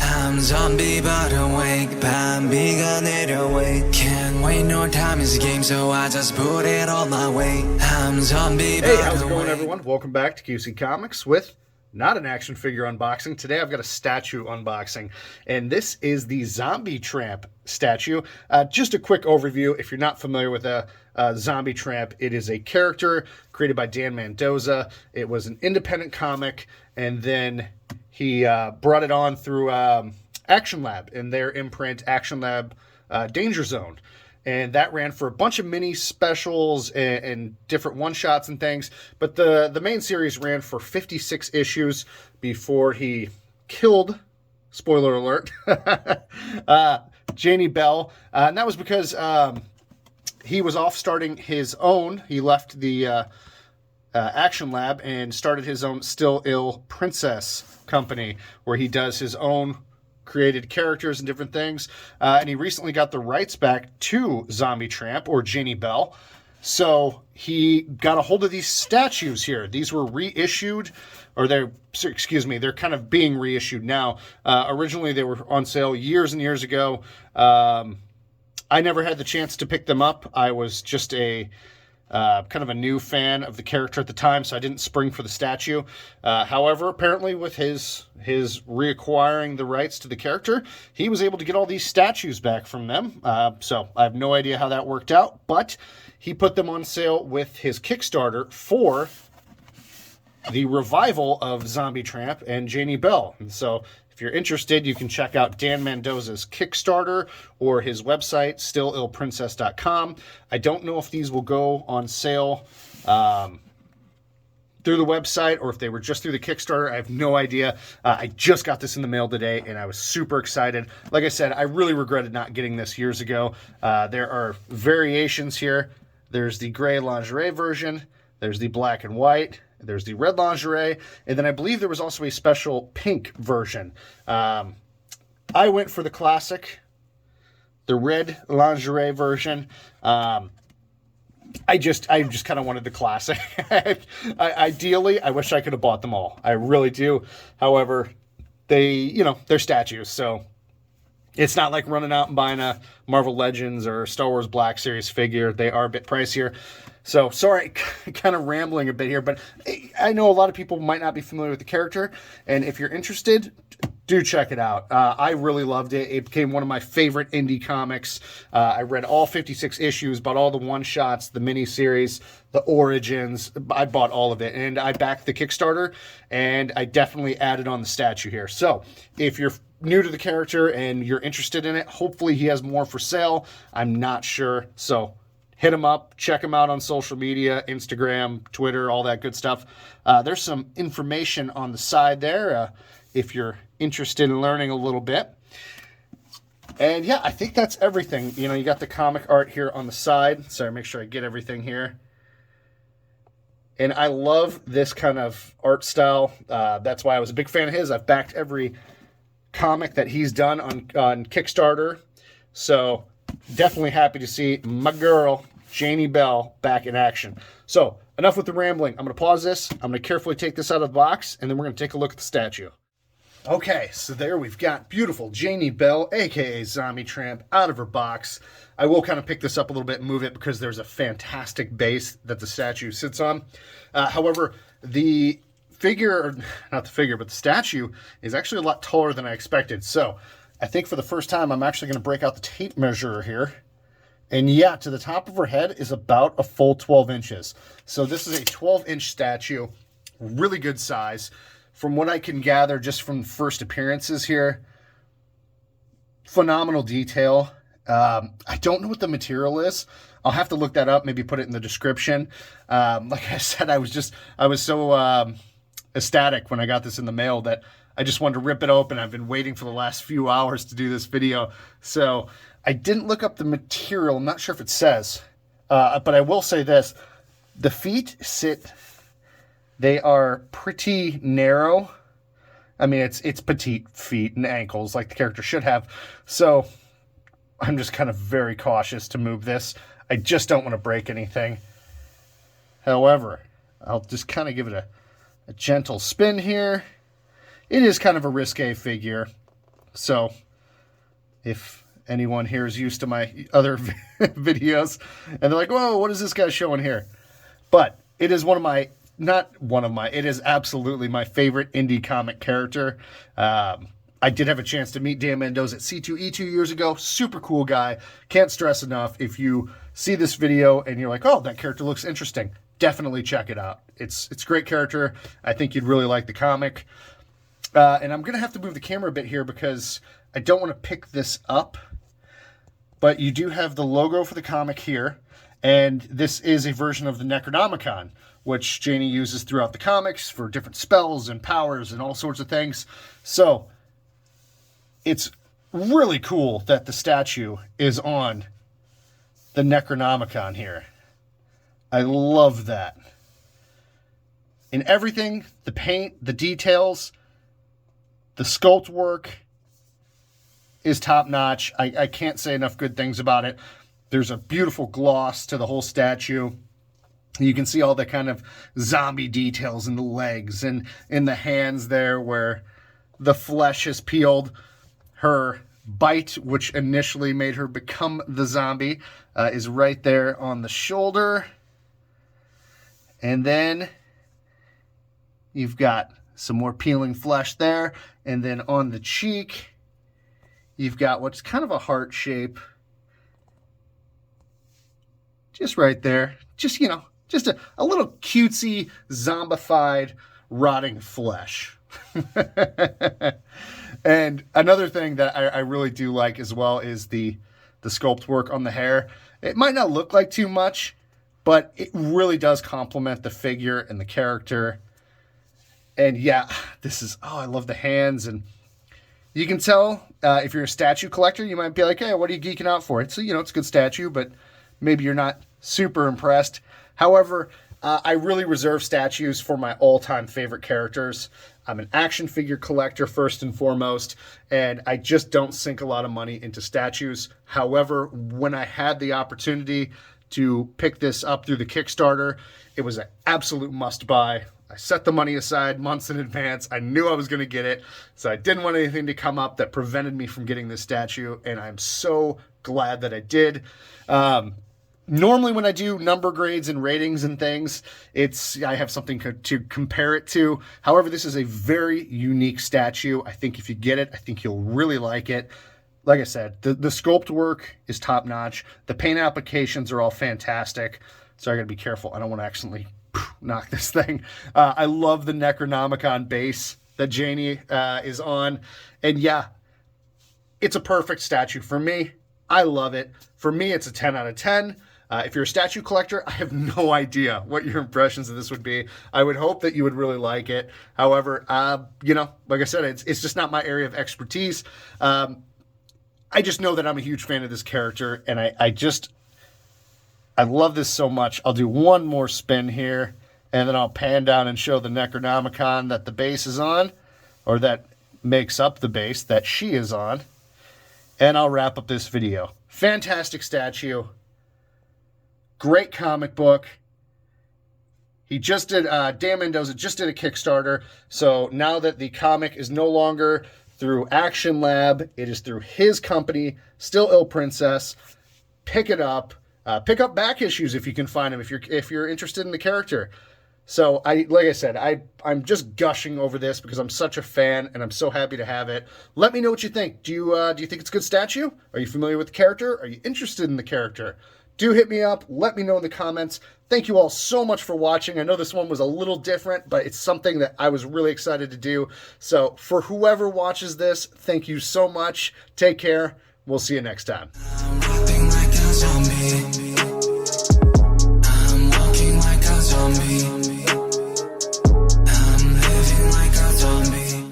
I'm zombie but awake 밤비가 내려와 Can't wait no time is a game so I just put it all my way I'm zombie but Hey, how's it going everyone? Welcome back to QC Comics with not an action figure unboxing. Today I've got a statue unboxing, and this is the Zombie Tramp statue. Just a quick overview, if you're not familiar with a Zombie Tramp, it is a character created by Dan Mendoza. It was an independent comic, and then he brought it on through Action Lab in their imprint, Action Lab Danger Zone. And that ran for a bunch of mini specials and different one-shots and things. But the main series ran for 56 issues before he killed, spoiler alert, Janie Bell. And that was because he was off starting his own. He left the Action Lab and started his own Still Ill Princess company, where he does his own created characters and different things. And he recently got the rights back to Zombie Tramp, or Janie Bell. So he got a hold of these statues here. These were reissued, or they're kind of being reissued now. Originally, they were on sale years and years ago. I never had the chance to pick them up. I was just a kind of a new fan of the character at the time, so I didn't spring for the statue. However, apparently with his reacquiring the rights to the character, he was able to get all these statues back from them. So I have no idea how that worked out, but he put them on sale with his Kickstarter for the revival of Zombie Tramp and Janie Bell. And so if you're interested, you can check out Dan Mendoza's Kickstarter or his website, stillillprincess.com. I don't know if these will go on sale through the website or if they were just through the Kickstarter. I have no idea. I just got this in the mail today, and I was super excited. Like I said, I really regretted not getting this years ago. There are variations here. There's the gray lingerie version. There's the black and white. There's the red lingerie, and then I believe there was also a special pink version. I went for the classic, the red lingerie version. I just kind of wanted the classic. Ideally, I wish I could have bought them all. I really do. However, they're statues, so it's not like running out and buying a Marvel Legends or Star Wars Black Series figure. They are a bit pricier. So, sorry, kind of rambling a bit here, but I know a lot of people might not be familiar with the character, and if you're interested, do check it out. I really loved it. It became one of my favorite indie comics. I read all 56 issues, bought all the one-shots, the miniseries, the Origins. I bought all of it, and I backed the Kickstarter, and I definitely added on the statue here. So, if you're new to the character and you're interested in it, hopefully he has more for sale. I'm not sure, so hit him up, check him out on social media, Instagram, Twitter, all that good stuff. There's some information on the side there if you're interested in learning a little bit. And yeah, I think that's everything. You got the comic art here on the side. Sorry, make sure I get everything here. And I love this kind of art style. That's why I was a big fan of his. I've backed every comic that he's done on Kickstarter. So definitely happy to see my girl Janie Bell back in action. So enough with the rambling. I'm going to pause this. I'm going to carefully take this out of the box, and then we're going to take a look at the statue. Okay, so there we've got beautiful Janie Bell, aka Zombie Tramp, out of her box. I will kind of pick this up a little bit and move it because there's a fantastic base that the statue sits on. However, the statue is actually a lot taller than I expected. So I think for the first time, I'm actually going to break out the tape measure here. And yeah, to the top of her head is about a full 12 inches. So this is a 12-inch statue, really good size. From what I can gather just from first appearances here, phenomenal detail. I don't know what the material is. I'll have to look that up, maybe put it in the description. Like I said, I was so ecstatic when I got this in the mail that I just wanted to rip it open. I've been waiting for the last few hours to do this video. So I didn't look up the material. I'm not sure if it says, but I will say this. The feet they are pretty narrow. I mean, it's petite feet and ankles like the character should have. So I'm just kind of very cautious to move this. I just don't want to break anything. However, I'll just kind of give it a gentle spin here. It is kind of a risque figure. So if anyone here is used to my other videos and they're like, whoa, what is this guy showing here? But it is it is absolutely my favorite indie comic character. I did have a chance to meet Dan Mendoza at C2E2 years ago. Super cool guy. Can't stress enough. If you see this video and you're like, oh, that character looks interesting, definitely check it out. It's a great character. I think you'd really like the comic. And I'm going to have to move the camera a bit here because I don't want to pick this up. But you do have the logo for the comic here. And this is a version of the Necronomicon, which Janie uses throughout the comics for different spells and powers and all sorts of things. So it's really cool that the statue is on the Necronomicon here. I love that. In everything, the paint, the details, the sculpt work is top notch. I can't say enough good things about it. There's a beautiful gloss to the whole statue. You can see all the kind of zombie details in the legs and in the hands there where the flesh is peeled. Her bite, which initially made her become the zombie, is right there on the shoulder. And then you've got some more peeling flesh there. And then on the cheek, you've got what's kind of a heart shape. Just right there. Just, just a little cutesy, zombified, rotting flesh. And another thing that I really do like as well is the sculpt work on the hair. It might not look like too much, but it really does complement the figure and the character. And yeah, I love the hands. And you can tell if you're a statue collector, you might be like, hey, what are you geeking out for? It's a good statue, but maybe you're not super impressed. However, I really reserve statues for my all-time favorite characters. I'm an action figure collector first and foremost, and I just don't sink a lot of money into statues. However, when I had the opportunity to pick this up through the Kickstarter, it was an absolute must-buy. I set the money aside months in advance. I knew I was going to get it, so I didn't want anything to come up that prevented me from getting this statue, and I'm so glad that I did. Normally when I do number grades and ratings and things, I have something to compare it to. However, this is a very unique statue. I think if you get it, I think you'll really like it. Like I said, the sculpt work is top notch. The paint applications are all fantastic. So I got to be careful. I don't want to accidentally knock this thing. I love the Necronomicon base that Janie is on. And yeah, it's a perfect statue for me. I love it. For me, it's a 10 out of 10. If you're a statue collector, I have no idea what your impressions of this would be. I would hope that you would really like it. However, like I said, it's just not my area of expertise. I just know that I'm a huge fan of this character, and I love this so much. I'll do one more spin here, and then I'll pan down and show the Necronomicon that the base is on, or that makes up the base that she is on, and I'll wrap up this video. Fantastic statue. Great comic book. He just did, Dan Mendoza just did a Kickstarter. So now that the comic is no longer through Action Lab, it is through his company, Still Ill Princess. Pick it up. Pick up back issues if you can find them, if you're interested in the character. So like I said, I'm just gushing over this because I'm such a fan and I'm so happy to have it. Let me know what you think. Do you think it's a good statue? Are you familiar with the character? Are you interested in the character? Do hit me up. Let me know in the comments. Thank you all so much for watching. I know this one was a little different, but it's something that I was really excited to do. So for whoever watches this, thank you so much. Take care. We'll see you next time. I'm rapping like a zombie.